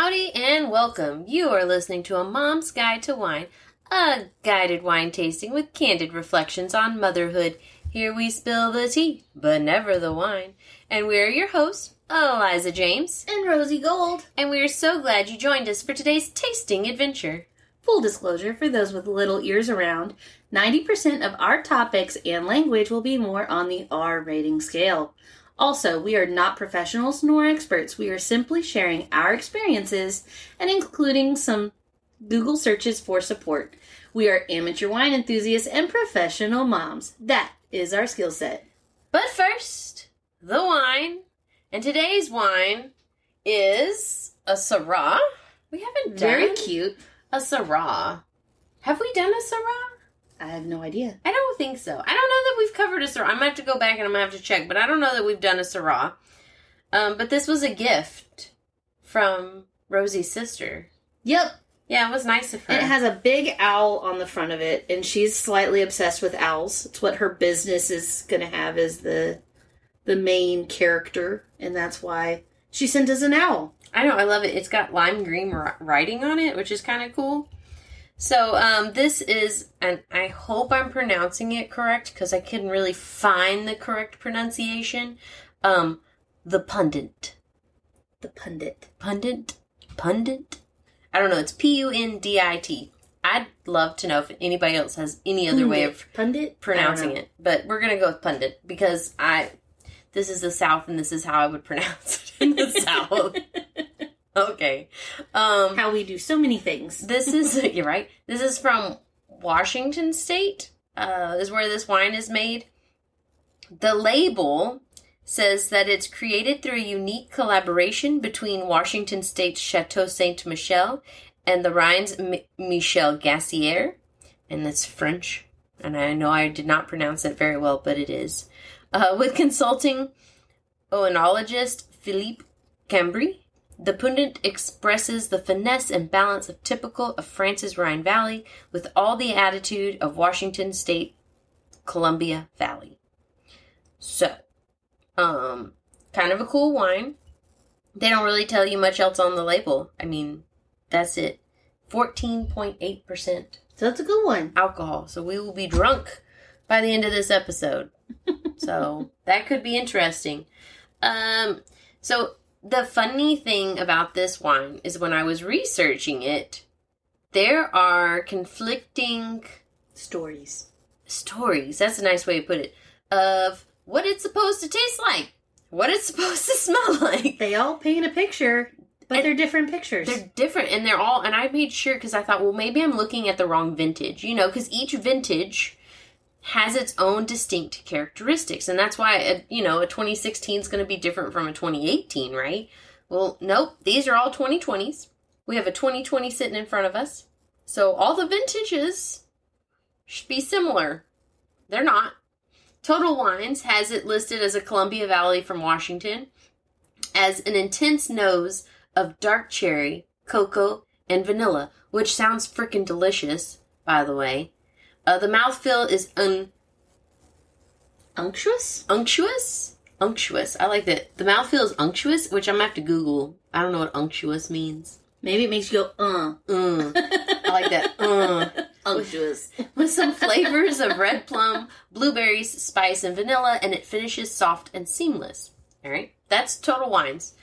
Howdy and welcome. You are listening to A Mom's Guide to Wine, a guided wine tasting with candid reflections on motherhood. Here we spill the tea, but never the wine. And we're your hosts, Eliza James and Rosie Gold. And we are so glad you joined us for today's tasting adventure. Full disclosure, for those with little ears around, 90% of our topics and language will be more on the R rating scale. Also, we are not professionals nor experts. We are simply sharing our experiences and including some Google searches for support. We are amateur wine enthusiasts and professional moms. That is our skill set. But first, the wine. And today's wine is a Syrah. We haven't done Very cute. A Syrah. Have we done a Syrah? I have no idea. I don't think so. I don't know that we've covered a Syrah. I'm going to have to go back and I'm going to have to check, but I don't know that we've done a Syrah. But this was a gift from Rosie's sister. Yep. Yeah, it was nice of her. And it has a big owl on the front of it, and she's slightly obsessed with owls. It's what her business is going to have as the main character, and that's why she sent us an owl. I know, I love it. It's got lime green writing on it, which is kind of cool. So, this is, and I hope I'm pronouncing it correct, because I couldn't really find the correct pronunciation, the Pundt. The Pundt. Pundt? I don't know, it's P-U-N-D-I-T. I'd love to know if anybody else has any other way of pronouncing it, but we're going to go with Pundt, because this is the South, and this is how I would pronounce it in the South. Okay. How we do so many things. This is, you're right. This is from Washington State, is where this wine is made. The label says that it's created through a unique collaboration between Washington State's Chateau Saint Michel and the Rhine's Michel Gassier. And that's French. And I know I did not pronounce it very well, but it is. With consulting oenologist Philippe Cambry. The Pundt expresses the finesse and balance typical of France's Rhine Valley with all the attitude of Washington State, Columbia Valley. So, kind of a cool wine. They don't really tell you much else on the label. I mean, that's it. 14.8%. So that's a good one. Alcohol. So we will be drunk by the end of this episode. So that could be interesting. The funny thing about this wine is when I was researching it, there are conflicting stories. That's a nice way to put it. Of what it's supposed to taste like. What it's supposed to smell like. They all paint a picture, but they're different pictures. They're different, and and I made sure because I thought, well, maybe I'm looking at the wrong vintage, because each vintage has its own distinct characteristics. And that's why, a 2016 is going to be different from a 2018, right? Well, nope. These are all 2020s. We have a 2020 sitting in front of us. So all the vintages should be similar. They're not. Total Wines has it listed as a Columbia Valley from Washington as an intense nose of dark cherry, cocoa, and vanilla, which sounds freaking delicious, by the way. The mouthfeel is unctuous. Unctuous. I like that. The mouthfeel is unctuous, which I'm going to have to Google. I don't know what unctuous means. Maybe it makes you go, I like that, Unctuous. With some flavors of red plum, blueberries, spice, and vanilla, and it finishes soft and seamless. All right? That's Total Wines.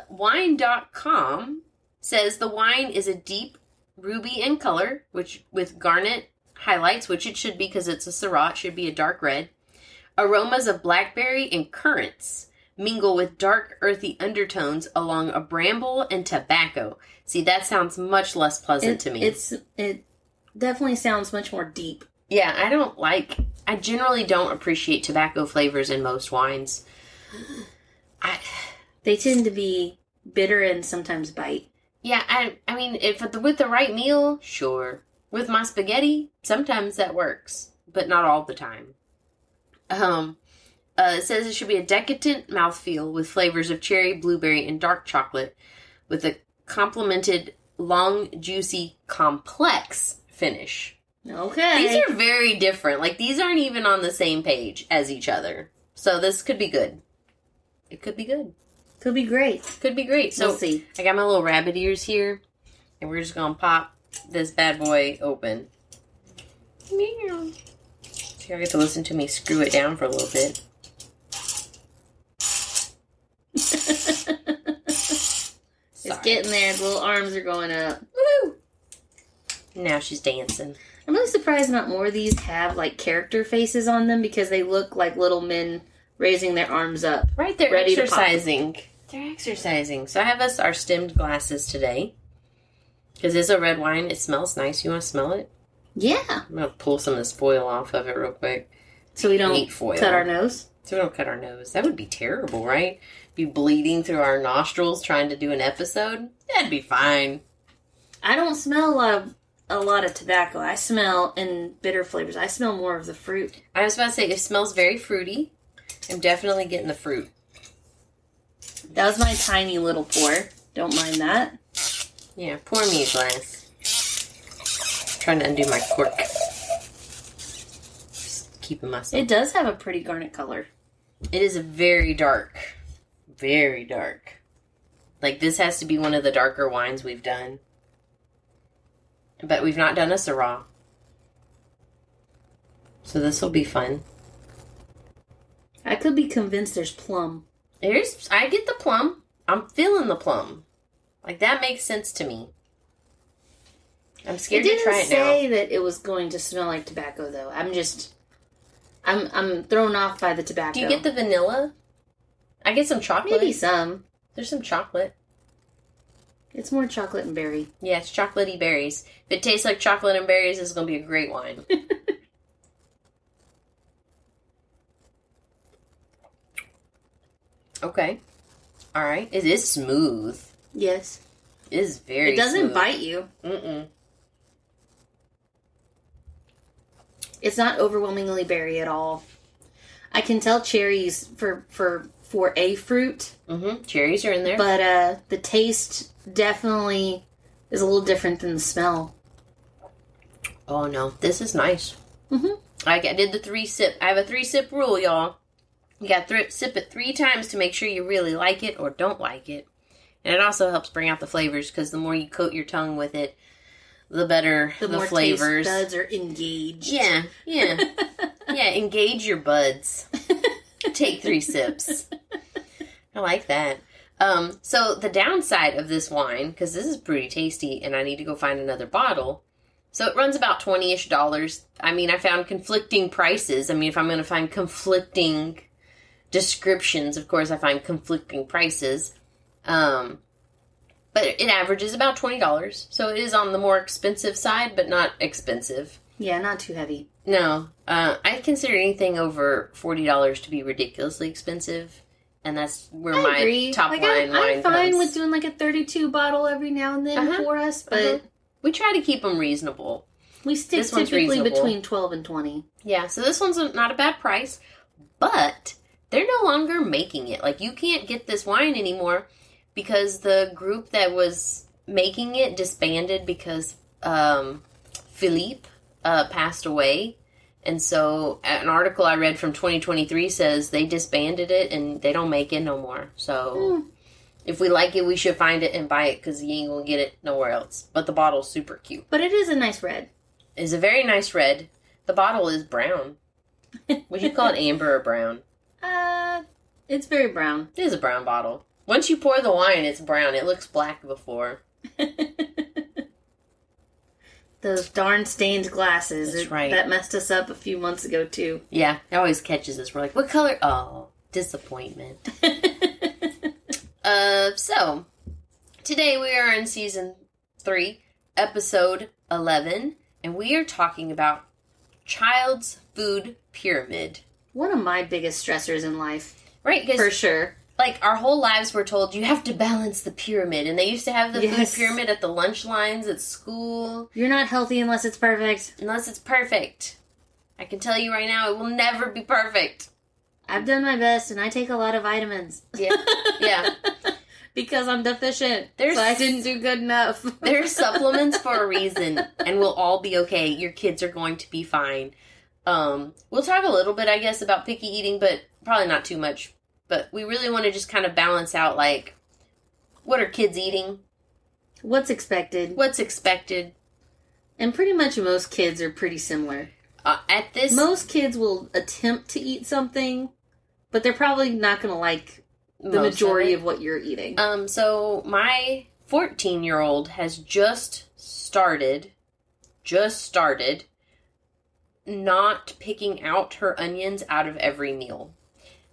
Wine.com says the wine is a deep ruby in color, with garnet highlights, which it should be because it's a Syrah. It should be a dark red. Aromas of blackberry and currants mingle with dark, earthy undertones along a bramble and tobacco. See, that sounds much less pleasant to me. It definitely sounds much more deep. Yeah, I generally don't appreciate tobacco flavors in most wines. They tend to be bitter and sometimes bite. Yeah, I mean, with the right meal, sure. With my spaghetti, sometimes that works, but not all the time. It says it should be a decadent mouthfeel with flavors of cherry, blueberry, and dark chocolate with a complemented, long, juicy, complex finish. Okay. These are very different. Like, these aren't even on the same page as each other. So this could be good. It could be good. Could be great. Could be great. So we'll see. I got my little rabbit ears here, and we're just going to pop this bad boy open. Meow. So I get to listen to me screw it down for a little bit. It's getting there. The little arms are going up. Woo! Now she's dancing. I'm really surprised not more of these have, like, character faces on them because they look like little men raising their arms up. Right, they're exercising. They're exercising. So I have us our stemmed glasses today. Because it's a red wine. It smells nice. You want to smell it? Yeah. I'm going to pull some of this foil off of it real quick. So we don't cut our nose? So we don't cut our nose. That would be terrible, right? Be bleeding through our nostrils trying to do an episode? That'd be fine. I don't smell a lot of tobacco. I smell in bitter flavors. I smell more of the fruit. I was about to say, it smells very fruity. I'm definitely getting the fruit. That was my tiny little pour. Don't mind that. Yeah, pour me a glass. I'm trying to undo my cork. Just keeping myself. It does have a pretty garnet color. It is a very dark. Very dark. Like, this has to be one of the darker wines we've done. But we've not done a Syrah. So this will be fun. I could be convinced there's plum. I get the plum. I'm feeling the plum. Like, that makes sense to me. I'm scared to try it now. It didn't say that it was going to smell like tobacco, though. I'm thrown off by the tobacco. Do you get the vanilla? I get some chocolate. Maybe some. There's some chocolate. It's more chocolate and berry. Yeah, it's chocolatey berries. If it tastes like chocolate and berries, it's going to be a great wine. Okay. All right. It is smooth. Yes. It is very smooth. It doesn't bite you. Mm-mm. It's not overwhelmingly berry at all. I can tell cherries for a fruit. Mm-hmm. Cherries are in there. But the taste definitely is a little different than the smell. Oh, no. This is nice. Mm-hmm. I did the 3-sip. I have a 3-sip rule, y'all. You got to sip it 3 times to make sure you really like it or don't like it. And it also helps bring out the flavors because the more you coat your tongue with it, the better the more flavors. Taste buds are engaged. Yeah. Yeah, engage your buds. Take 3 sips. I like that. So the downside of this wine, because this is pretty tasty and I need to go find another bottle. So it runs about $20-ish. I mean, I found conflicting prices. I mean, if I'm going to find conflicting descriptions, of course I find conflicting prices. But it averages about $20. So it is on the more expensive side, but not expensive. Yeah, not too heavy. No. I consider anything over $40 to be ridiculously expensive. And that's where my top line wine I'm fine comes. with doing like a 32 bottle every now and then for us, but we try to keep them reasonable. We stick typically between 12 and 20. Yeah, so this one's not a bad price, but they're no longer making it. Like, you can't get this wine anymore because the group that was making it disbanded because Philippe passed away. And so an article I read from 2023 says they disbanded it and they don't make it no more. So if we like it, we should find it and buy it because you ain't going to get it nowhere else. But the bottle's super cute. But it is a nice red. It's a very nice red. The bottle is brown. Would you call it amber or brown? It's very brown. It is a brown bottle. Once you pour the wine, it's brown. It looks black before. Those darn stained glasses. That's right. That messed us up a few months ago, too. Yeah, it always catches us. We're like, what color? Oh, disappointment. So, today we are in season 3, episode 11, and we are talking about child's food pyramid. One of my biggest stressors in life. Right, for sure. Like, our whole lives we're told you have to balance the pyramid. And they used to have the food pyramid at the lunch lines at school. You're not healthy unless it's perfect. Unless it's perfect. I can tell you right now, it will never be perfect. I've done my best, and I take a lot of vitamins. Yeah. Because I'm deficient. So I didn't do good enough. There's supplements for a reason, and we'll all be okay. Your kids are going to be fine. We'll talk a little bit, I guess, about picky eating, but probably not too much. But we really want to just kind of balance out, like, what are kids eating? What's expected? What's expected? And pretty much most kids are pretty similar. Most kids will attempt to eat something, but they're probably not going to like the majority of what you're eating. So my 14-year-old has just started not picking out her onions out of every meal.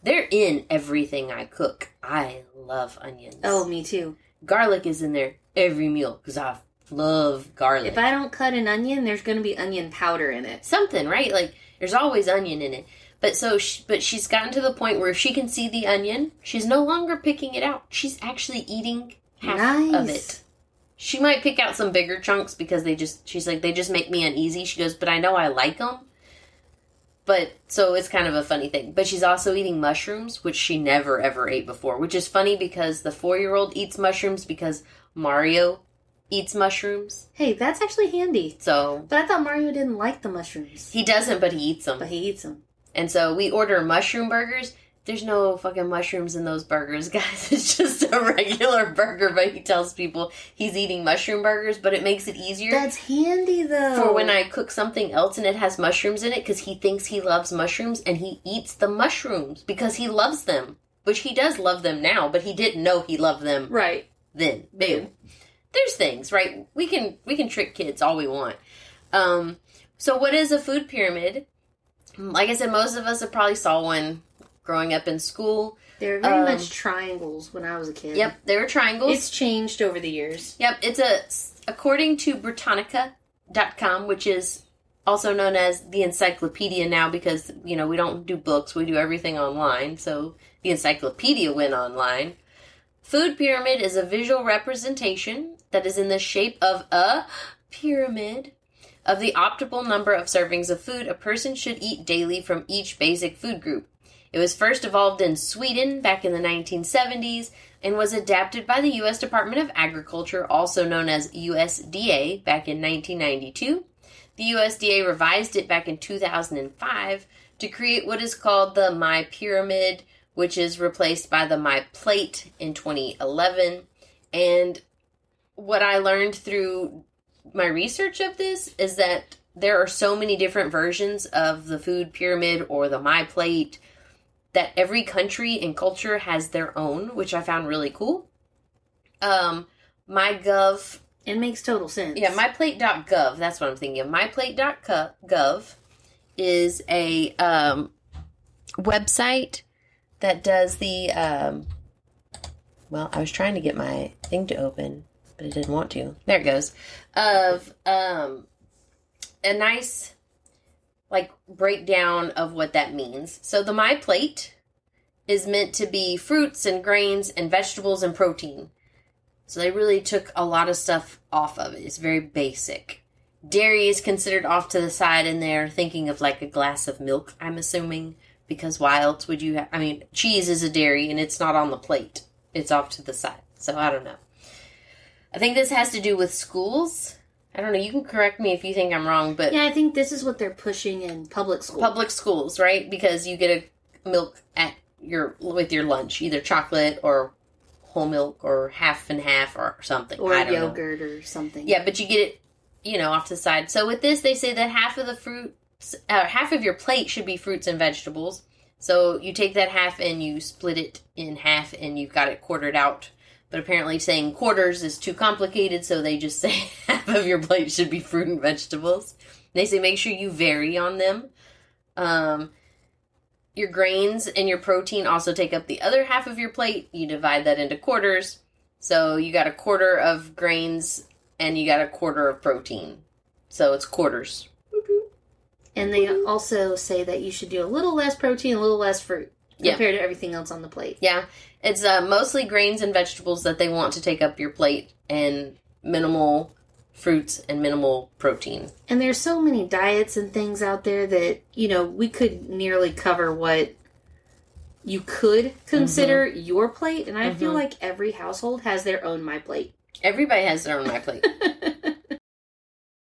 They're in everything I cook. I love onions. Oh, me too. Garlic is in there every meal because I love garlic. If I don't cut an onion, there's going to be onion powder in it. Something, right? Like, there's always onion in it. But she's gotten to the point where if she can see the onion, she's no longer picking it out. She's actually eating half of it. She might pick out some bigger chunks because they just make me uneasy. She goes, but I know I like them. But, so it's kind of a funny thing. But she's also eating mushrooms, which she never, ever ate before. Which is funny because the 4-year-old eats mushrooms because Mario eats mushrooms. Hey, that's actually handy. So, but I thought Mario didn't like the mushrooms. He doesn't, but he eats them. And so we order mushroom burgers. There's no fucking mushrooms in those burgers, guys. It's just a regular burger, but he tells people he's eating mushroom burgers, but it makes it easier. That's handy, though. For when I cook something else and it has mushrooms in it, because he thinks he loves mushrooms, and he eats the mushrooms because he loves them. Which he does love them now, but he didn't know he loved them then. Boom. There's things, right? We can trick kids all we want. So what is a food pyramid? Like I said, most of us have probably saw one growing up in school. They were very much triangles when I was a kid. Yep, they were triangles. It's changed over the years. Yep, according to Britannica.com, which is also known as the encyclopedia now because, we don't do books, we do everything online, so the encyclopedia went online. Food pyramid is a visual representation that is in the shape of a pyramid of the optimal number of servings of food a person should eat daily from each basic food group. It was first evolved in Sweden back in the 1970s and was adapted by the U.S. Department of Agriculture, also known as USDA, back in 1992. The USDA revised it back in 2005 to create what is called the My Pyramid, which is replaced by the My Plate in 2011. And what I learned through my research of this is that there are so many different versions of the food pyramid or the My Plate that every country and culture has their own, which I found really cool. MyGov. It makes total sense. Yeah, myplate.gov. That's what I'm thinking of. Myplate.gov is a website that does the... well, I was trying to get my thing to open, but it didn't want to. There it goes. Of a nice breakdown of what that means. So the My Plate is meant to be fruits and grains and vegetables and protein. So they really took a lot of stuff off of it. It's very basic. Dairy is considered off to the side, and they're thinking of like a glass of milk, I'm assuming, because why else would you have... cheese is a dairy, and it's not on the plate. It's off to the side. So I don't know. I think this has to do with schools. I don't know, you can correct me if you think I'm wrong, but... Yeah, I think this is what they're pushing in public schools. Public schools, right? Because you get a milk with your lunch, either chocolate or whole milk or half and half or something. Or yogurt or something. Yeah, but you get it, off to the side. So with this, they say that half of your plate should be fruits and vegetables. So you take that half and you split it in half and you've got it quartered out. But apparently saying quarters is too complicated, so they just say half of your plate should be fruit and vegetables. They say make sure you vary on them. Your grains and your protein also take up the other half of your plate. You divide that into quarters. So you got a quarter of grains and you got a quarter of protein. So it's quarters. And they also say that you should do a little less protein, a little less fruit. Compared to everything else on the plate. Yeah. It's mostly grains and vegetables that they want to take up your plate, and minimal fruits and minimal protein. And there's so many diets and things out there that, we could nearly cover what you could consider your plate. And I feel like every household has their own My Plate. Everybody has their own My Plate.